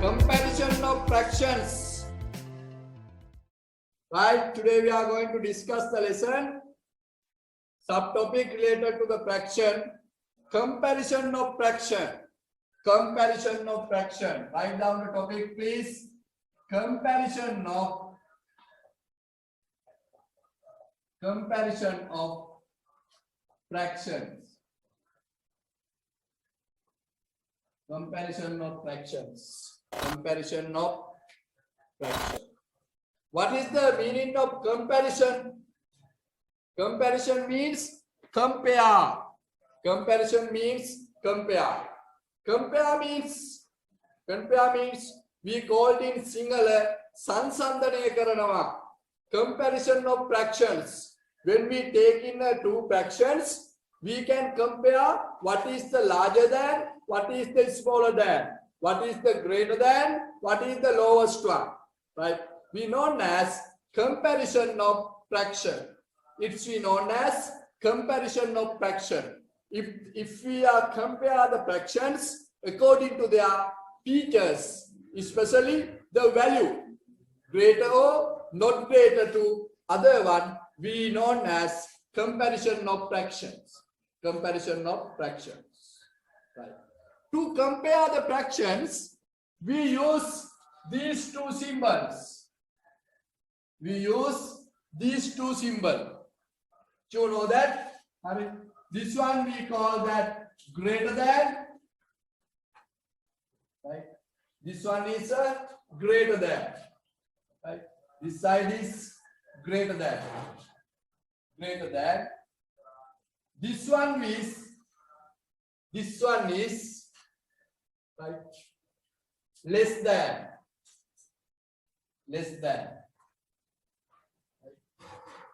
Comparison of fractions. Right, today we are going to discuss the lesson subtopic related to the fraction. Comparison of fraction. Comparison of fraction. Write down the topic, please. Comparison of fractions. Comparison of fractions. Comparison of fraction. What is the meaning of comparison? Comparison means compare. Comparison means compare. Compare means we called in singular sansandhanaya karanawa. Comparison of fractions. When we take in two fractions, we can compare what is the larger than, what is the smaller than, what is the greater than, what is the lowest one. Right? We known as comparison of fraction. It's known as comparison of fraction. If we compare the fractions according to their features, especially the value, greater or not greater to other one, we known as comparison of fractions. Comparison of fractions. Right. To compare the fractions, we use these two symbols. We use these two symbols. Do you know that? This one we call that greater than. Right? This one is greater than. Right? This side is greater than. Greater than. This one is right, less than. Less than.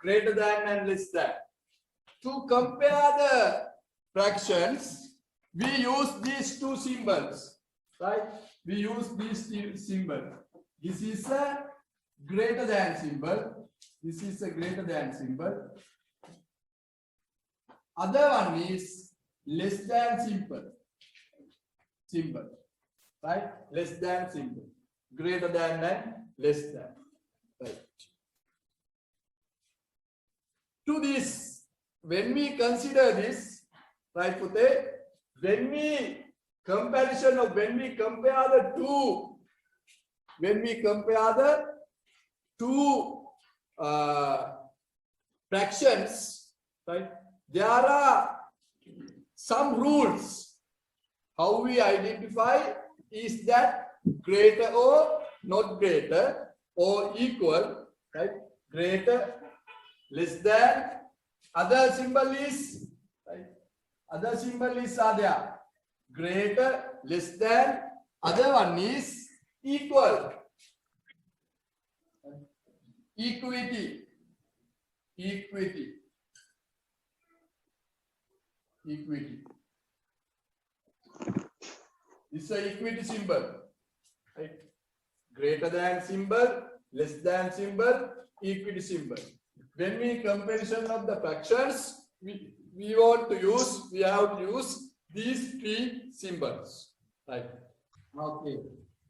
Greater than and less than. To compare the fractions, we use these two symbols. Right? We use these two symbols. This is a greater than symbol. This is a greater than symbol. Other one is less than symbol. Right? Less than symbol. Greater than and less than. Right. To this, when we consider this, right, Pute, when we compare the two fractions, right, there are some rules. How we identify is that greater or not greater or equal, right? Greater, less than. Other symbol is, right? Other symbol is are there. Greater, less than. Other one is equal. Equity. Equity. Equity. This is an equity symbol. Right? Greater than symbol, less than symbol, equity symbol. When we comparison of the fractions, we have to use these three symbols. Right. Okay.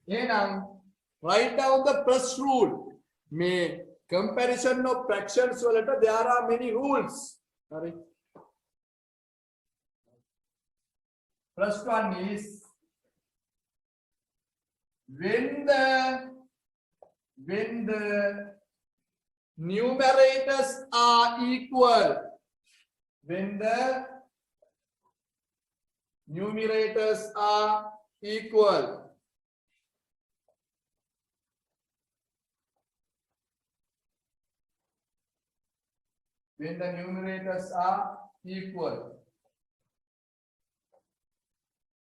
Now, write down the first rule. May comparison of fractions there are many rules. Sorry. First one is when the numerators are equal. When the numerators are equal. When the numerators are equal.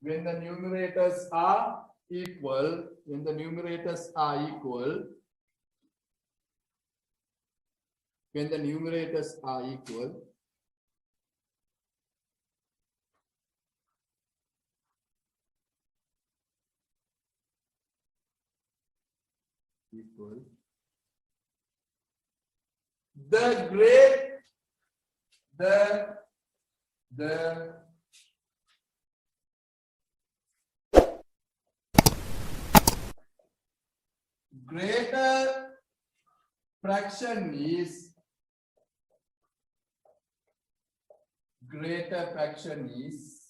When the numerators are equal. When the numerators are equal. When the numerators are equal. The greater fraction is greater fraction is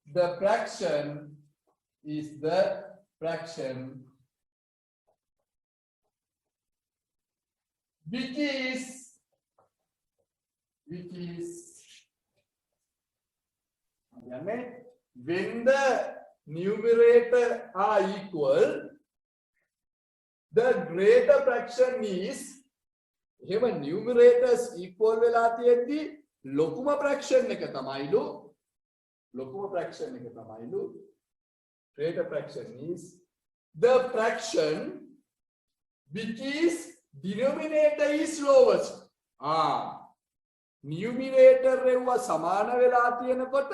the fraction is the fraction which is when the numerator are equal, the greater fraction is එහෙම numerators equal වෙලා තියෙද්දි ලොකුම fraction එක තමයිලු greater fraction is the fraction which is denominator is lowest. numerator එකව සමාන වෙලා තියෙනකොට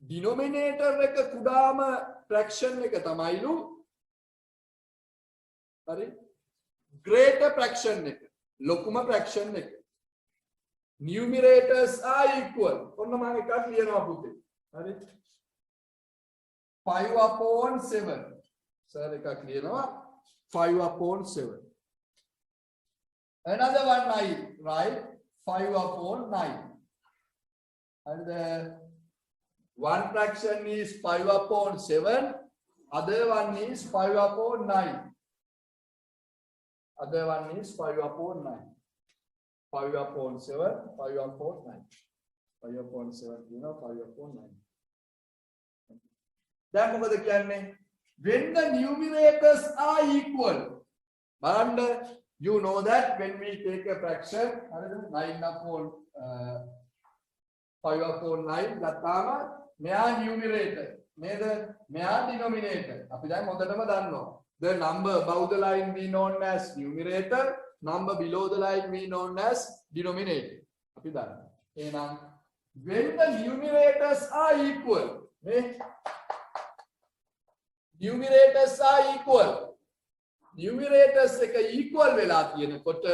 denominator එක කුඩාම fraction එක තමයිලු හරි greater fraction එක ලොකුම fraction එක numerators are equal ඔන්න මම එකක් ලියනවා පුතේ හරි 5/7 සර් එකක් ලියනවා 5/7 another one I write 5/9 and the one fraction is 5/7 other one is 5/9 other one is 5/9 5/7 5/9 5/7 5/9 දැන් මොකද කියන්නේ when the numerators are equal බලන්න you know that when we take a fraction 9/5/9 ගත්තාම මෙයා numerator නේද මෙයා denominator අපි දැන් හොඳටම දන්නවා the number above the line we known as numerator number below the line we known as denominator අපි දන්නවා එහෙනම් when the numerators are equal නේ numerators are equal numerators එක equal වෙලා තියෙනකොට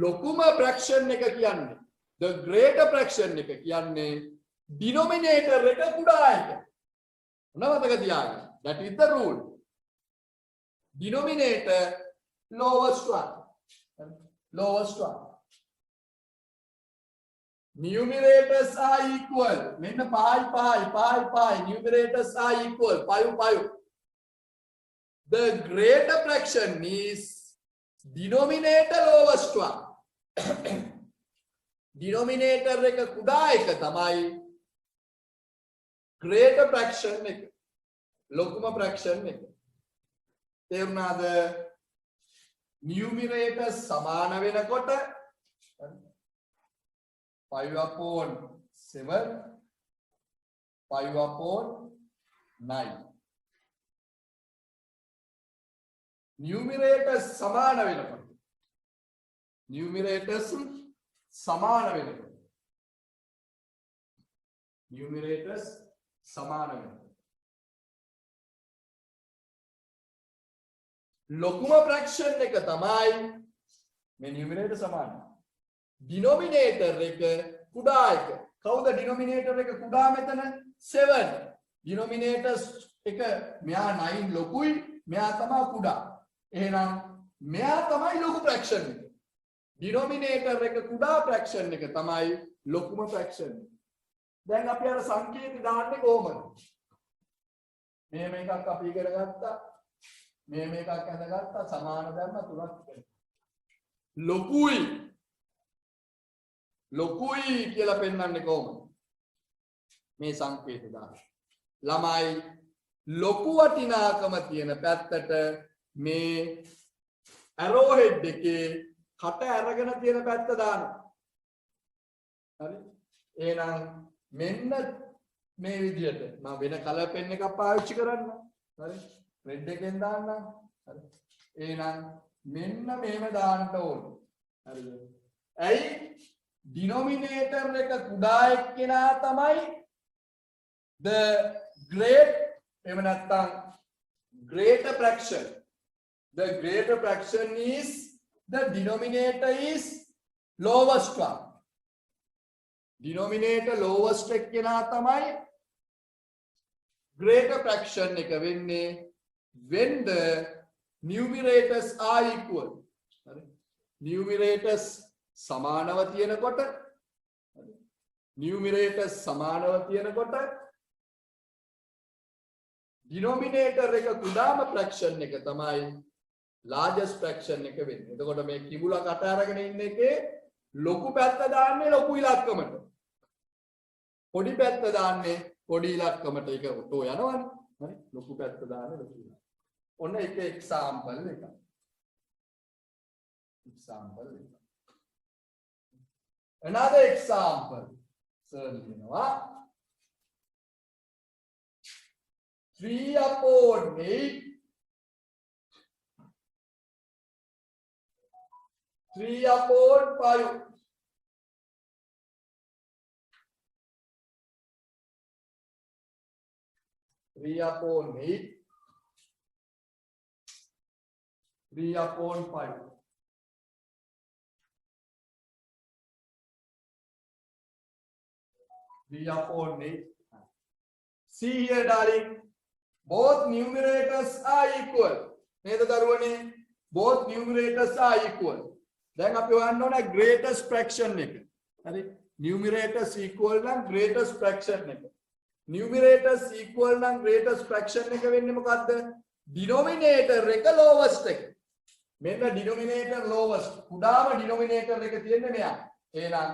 ලොකුම fraction එක කියන්නේ the greater fraction එක කියන්නේ denominator එක කුඩා එක මොනවද තියාගන්න that is the rule denominator lowest one numerators are equal මෙන්න 5 numerators are equal 5 the greater fraction is denominator lowest one denominator එක කුඩා එක තමයි greater fraction එක ලොකුම fraction එක තේරුණාද numerator සමාන වෙනකොට 5/7 5/9 numerators සමාන වෙනකොට numerators සමාන වෙනකොට ලොකුම fraction එක තමයි මේ numerator සමාන denominator එක කුඩා එක කවුද denominator එක කුඩා මෙතන 7 denominators එක මෙයා 9 ලොකුයි මෙයා තමයි කුඩා එහෙනම් මෙයා තමයි ලොකු fraction එක denominator එක කුඩා fraction එක තමයි ලොකුම fraction එක දැන් අපි අර සංකේතය දාන්නේ කොහොමද මෙහෙම එකක් අපි ඉගෙන ගත්තා මෙහෙම එකක් අඳගත්තා සමාන ධර්ම තුනක් ලොකුයි කියලා පෙන්වන්නේ කොහොමද මේ සංකේතය දාන්න ළමයි ලොකු වටිනාකම තියෙන පැත්තට මේ arrow head එකේ කට අරගෙන තියෙන පැත්ත දානවා හරි එහෙනම් මෙන්න මේ විදිහට මම වෙන කලර් පෙන් එකක් පාවිච්චි කරන්න හරි රෙඩ් එකෙන් දාන්නම් හරි එහෙනම් මෙන්න මෙහෙම දාන්න ඕනේ හරිද ඇයි denominator එක කුඩා එක්කෙනා තමයි the great එහෙම නැත්නම් greater fraction the greater fraction is the denominator is lowest one denominator lowest එක කෙනා තමයි greater fraction එක වෙන්නේ when the numerators are equal. හරි numerators සමානව තියෙනකොට numerators සමානව තියෙනකොට denominator එක කුඩාම fraction එක තමයි largest fraction එක වෙන්නේ. එතකොට මේ කිඹුලා කට අරගෙන ඉන්න එකේ ලොකු පැත්ත දාන්නේ ලොකු ඉලක්කමට. පොඩි පැත්ත දාන්නේ පොඩි ඉලක්කමට. ඒක ඔතෝ යනවනේ. හරි ලොකු පැත්ත දාන්නේ ලොකු ඉලක්කමට. ඔන්න එක example එකක්. example එක. Another example. සර්ලිනවා 3/8 3/5 3/8 3/5 3/8. See here, darling. Both numerators are equal. නේද දරුවනේ? Both numerators are equal. දැන් අපි හොයන්න ඕනේ greatest fraction එක. හරි? Numerators equal නම් greatest fraction එක. Numerators equal නම් greatest fraction එක වෙන්නේ මොකද්ද? Denominator එක lowest එක. මෙන්න denominator lowest. කුඩාම denominator එක තියෙන්නේ මෙයා. එහෙනම්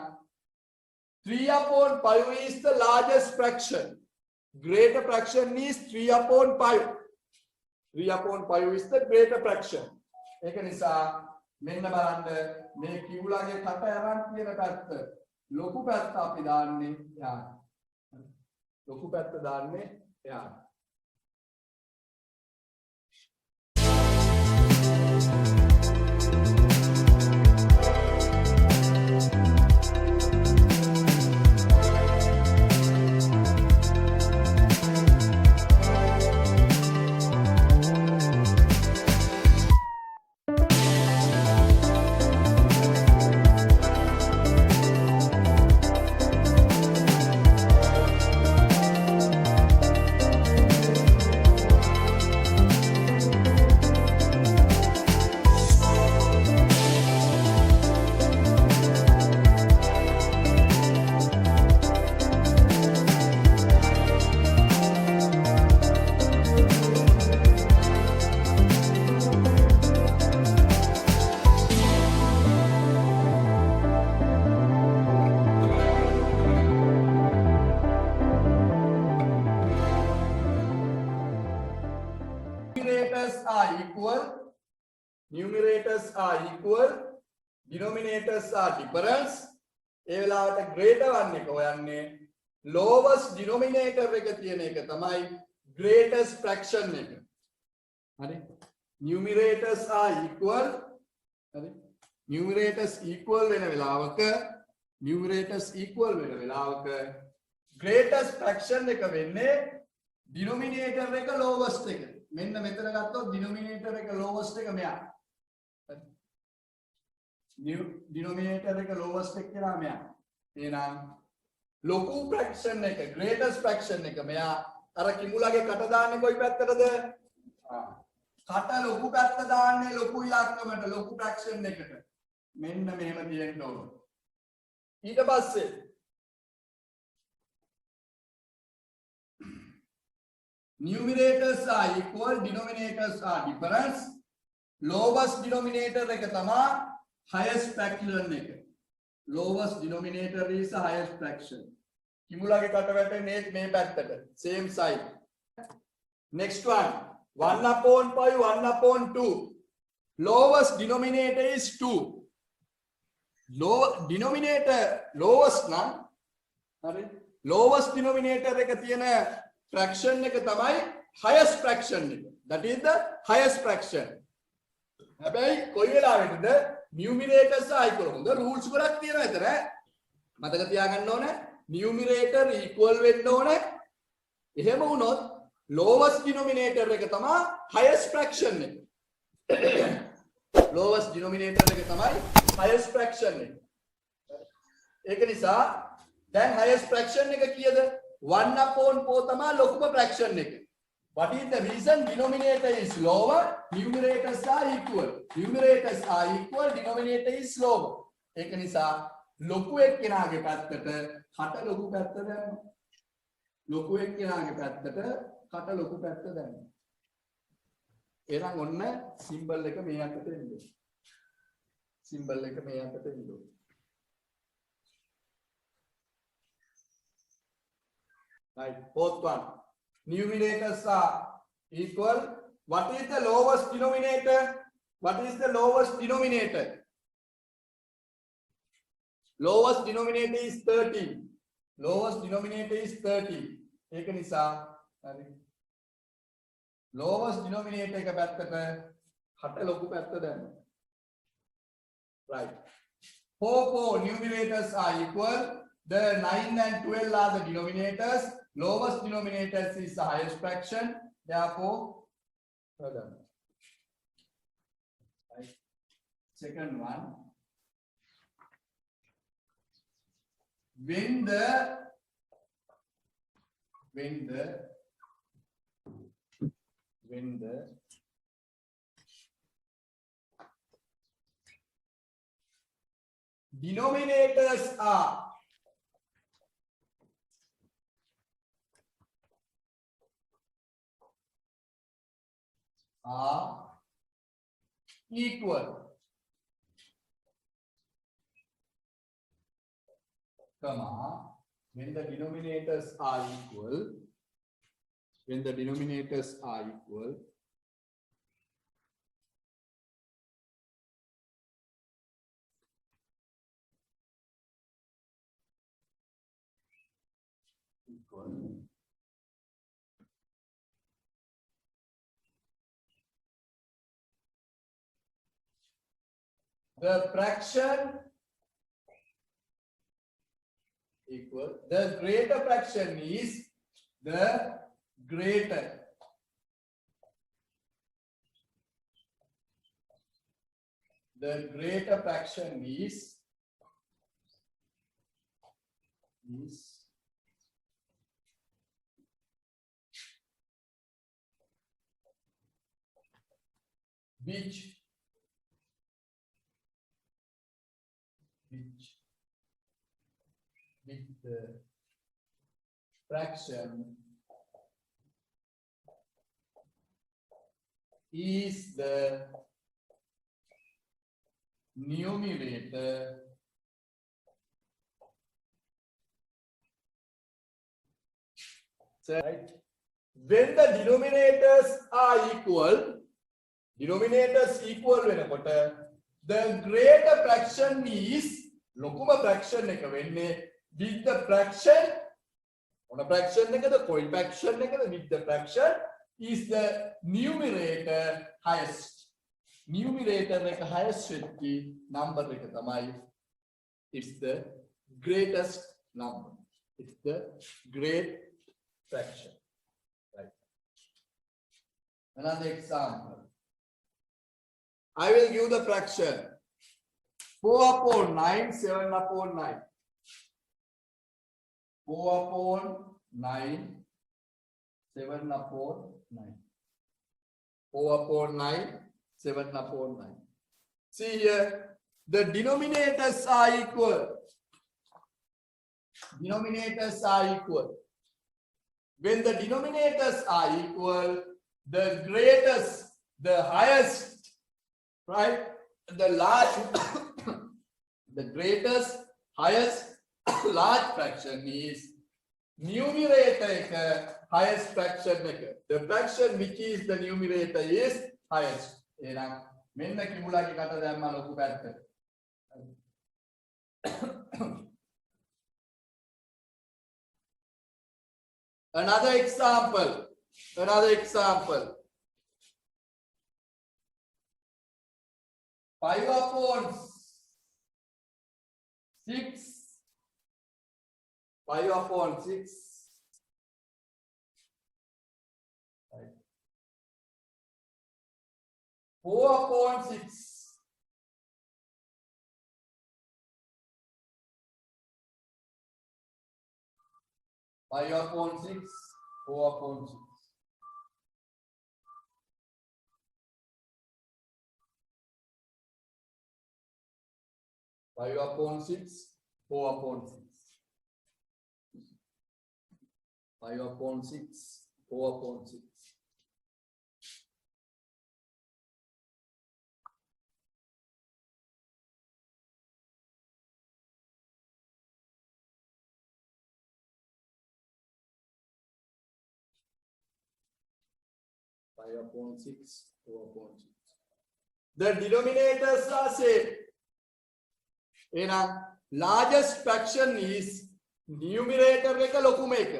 3/5 is the largest fraction. Greater fraction is 3/5. 3/5 is the greater fraction. ඒක නිසා මෙන්න බලන්න මේ කිවුලාගේ කට අරන් තියෙන පැත්ත ලොකු පැත්ත අපි දාන්නේ එහාට. ලොකු පැත්ත දාන්නේ එහාට. Numerators are equal, denominators are difference. ඒ වෙලාවට greater one එක හොයන්නේ lowest denominator එක තියෙන එක තමයි greatest fraction එක. හරි? Numerators are equal. හරි? Numerators equal වෙන වෙලාවක greatest fraction එක වෙන්නේ denominator එක lowest එක. මෙන්න මෙතන ගත්තොත් denominator එක lowest එක මෙයා. denominator එක lowest එක කියලා මෙයා. එහෙනම් ලොකු fraction එක greatest fraction එක මෙයා අර කිඹුලාගේ කට දාන්නේ කොයි පැත්තටද? කට ලොකු පැත්ත දාන්නේ ලොකු ඉලක්කමට ලොකු fraction එකට. මෙන්න මෙහෙම තියෙන්න ඕන. ඊට පස්සේ numerators are equal, denominators are difference. Lowest denominator එක තමයි highest fraction එක. Lowest denominator is the highest fraction. කිඹුලාගේ කට වැටෙන්නේ මේ පැත්තට. Same side. Next one. 1/5, 1/2. Lowest denominator is 2. Denominator lowest නම් හරි lowest denominator එක තියෙන fraction එක තමයි highest fraction එක. That is the highest fraction. හැබැයි කොයි වෙලාවෙටද numerators are equal. හොඳ rules ගොඩක් තියෙනවා එතන. මතක තියාගන්න ඕනේ numerator equal වෙන්න ඕනේ. එහෙම වුණොත් lowest denominator එක තමයි highest fraction එක. lowest denominator එක තමයි highest fraction එක. ඒක නිසා දැන් highest fraction එක කීයද 1/4 තමයි ලොකුම fraction එක. What is the reason? Denominator is lower, numerators are equal. Numerators are equal, denominator is lower. ඒක නිසා ලොකු එක්කෙනාගේ පැත්තට කට ලොකු පැත්ත දැම්මා. ලොකු එක්කෙනාගේ පැත්තට කට ලොකු පැත්ත දැම්මා. එහෙනම් ඔන්න සිම්බල් එක මේ අතට එන්න. සිම්බල් එක මේ අතට එන්න. Right, fourth one. Numerators are equal. What is the lowest denominator? What is the lowest denominator? Lowest denominator is 13. Lowest denominator is 13. ඒක නිසා හරි. Lowest denominator එක පැත්තට කට ලොකු පැත්ත දැම්මා. Right. 4 numerators are equal. The 9 and 12 are the denominators. Lowest denominator is the highest fraction. Therefore, further. Right. Second one. When the denominators are equal, comma, when the denominators are equal, the fraction equal, the greater fraction is the greater. The greater fraction is which with the fraction is the numerator right. When the denominators are equal වෙනකොට the greater fraction is ලොකුම fraction එක වෙන්නේ with the fraction මොන fraction එකද coil fraction එකද with the fraction is the numerator highest. Numerator එක highest වෙච්චි number එක තමයි it's the greatest number. It's the great fraction. Right. Another example. I will give the fraction 4/9, 7/9. 4/9, 7/9. 4/9, 7/9. See here, the denominators are equal. Denominators are equal. When the denominators are equal, the greatest, the highest, right? The large, the greatest, highest, large fraction is numerator highest fraction. The fraction which is the numerator is highest. එහෙනම් මෙන්න කිඹුලාගේ කට දැම්මා ලොකු පැත්ත. Another example. 5/6. 5/6. 4/6. 5 upon 6, 4 upon 6. 5 upon 6, 4 upon 6. 5 upon 6, 4 upon 6. Upon 6, 4 upon 6. The denominators are same. Largest fraction is numerator එක ලොකුම එක.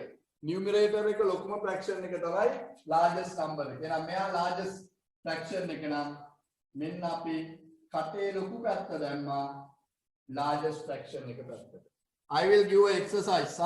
Numerator එක ලොකුම fraction එක තමයි largest number එක. එහෙනම් මෙයා largest fraction එක නම් මෙන්න අපි කටේ ලොකු පැත්ත දැම්මා largest fraction එක පැත්තට. I will give an exercise.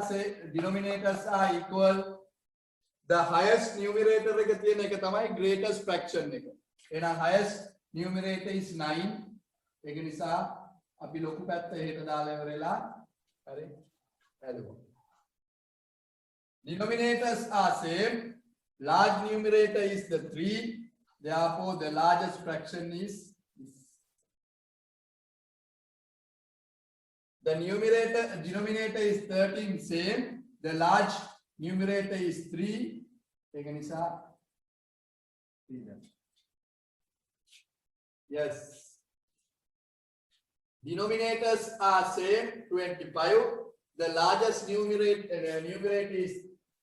The denominators are equal. The highest numerator එක තියෙන එක තමයි greatest fraction එක. එහෙනම් highest numerator is 9. ඒක නිසා අපි ලොකු පැත්ත එහෙට දාලා ඉවරලා හරි හැදුවා. Denominators are same. Large numerator is the 3. Therefore the largest fraction is this. The denominator is 13 same. The large numerator is 3. Yes. Denominators are same 25. The largest numerator is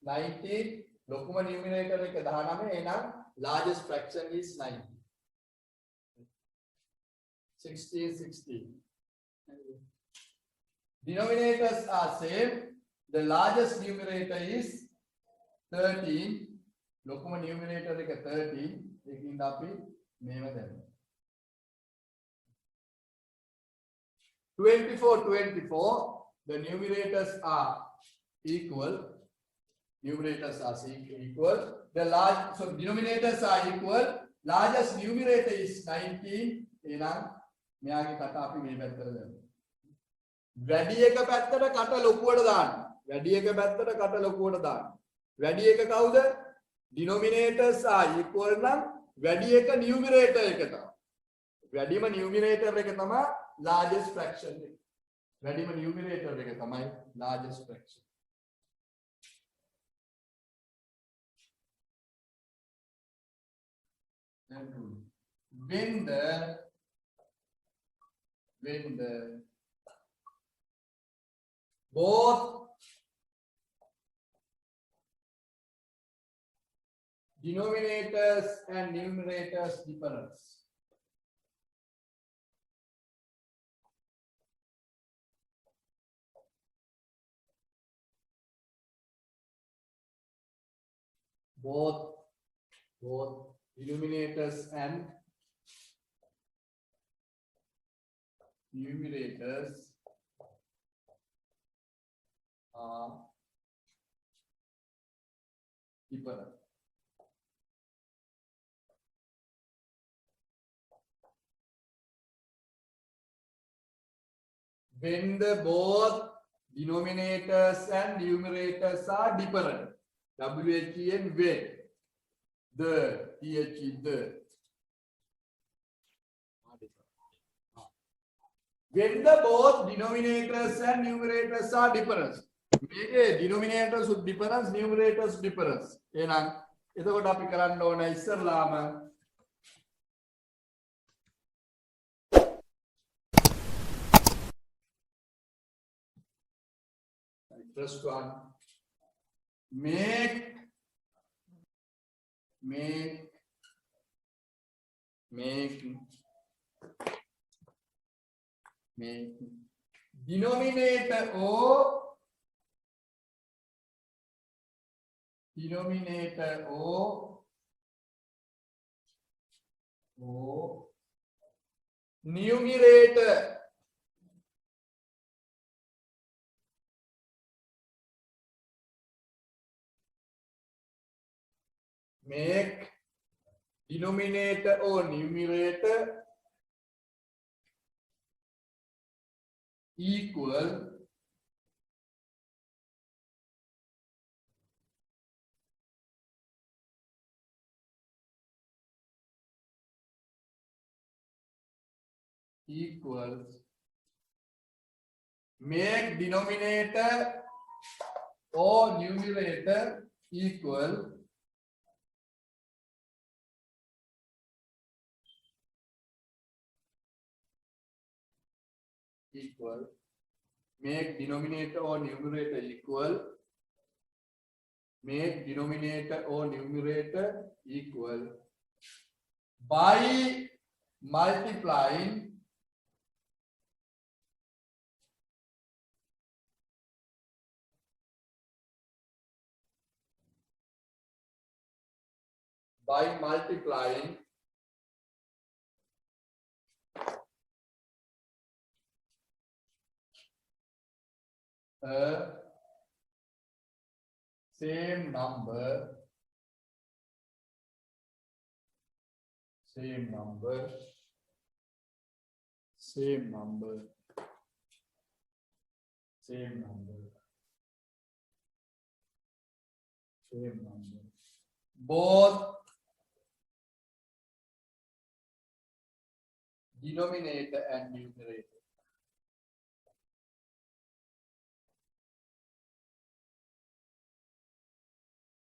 19. Lokuma numerator එක 19. එහෙනම් largest fraction is 19. 16. Denominators are same. The largest numerator is 13. Lokuma numerator එක 13. ඒකින්ද අපි මේව දැම්මා. 24. The numerators are equal. The denominators are equal. Largest numerator is 19. එහෙනම් මෙයාගේ කට අපි මේ පැත්තට දාමු. වැඩි එක පැත්තට කට ලොකුවට දාන්න. වැඩි එක පැත්තට කට ලොකුවට දාන්න. වැඩි එක කවුද? Denominators are equal නම් වැඩි එක numerator එක තමයි. වැඩිම numerator එක තමයි largest fraction එක. වැඩිම numerator එක තමයි largest fraction. When the both denominators and numerators difference. Both denominators and numerators are different. When the both denominators and numerators are different. WHEN when. The THE the. when the both denominators and numerators are different. මේකේ denominators with difference, numerators difference. එහෙනම් එතකොට අපි කරන්න ඕන ඉස්සරලාම first one make denominator or numerator make denominator or numerator equal make denominator or numerator equal make denominator or numerator equal by multiplying a same number both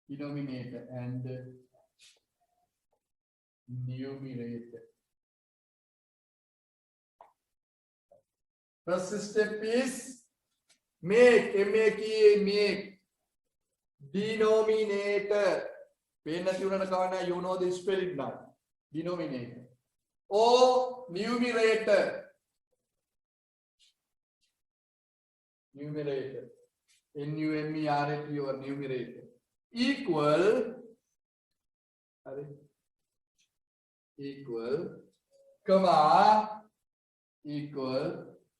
denominator and numerator. First step is make denominator. You know the spelling now. Denominator or numerator. N-U-M-E-R-A-T or numerator equal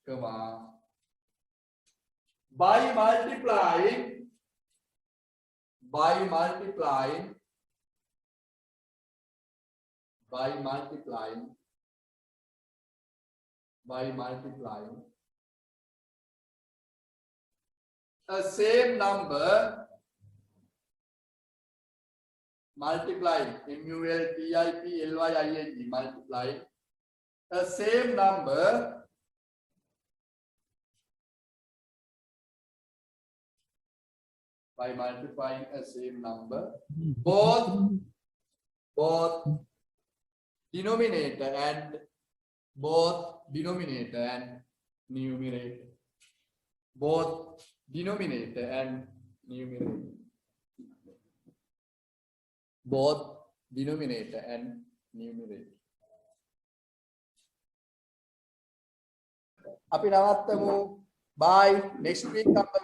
comma by multiplying a same number multiplying multiplying multiplying a same number by multiplying a same number both denominator and numerator. Both denominator and numerator. අපි නවත්තමු. Bye. Next week අපි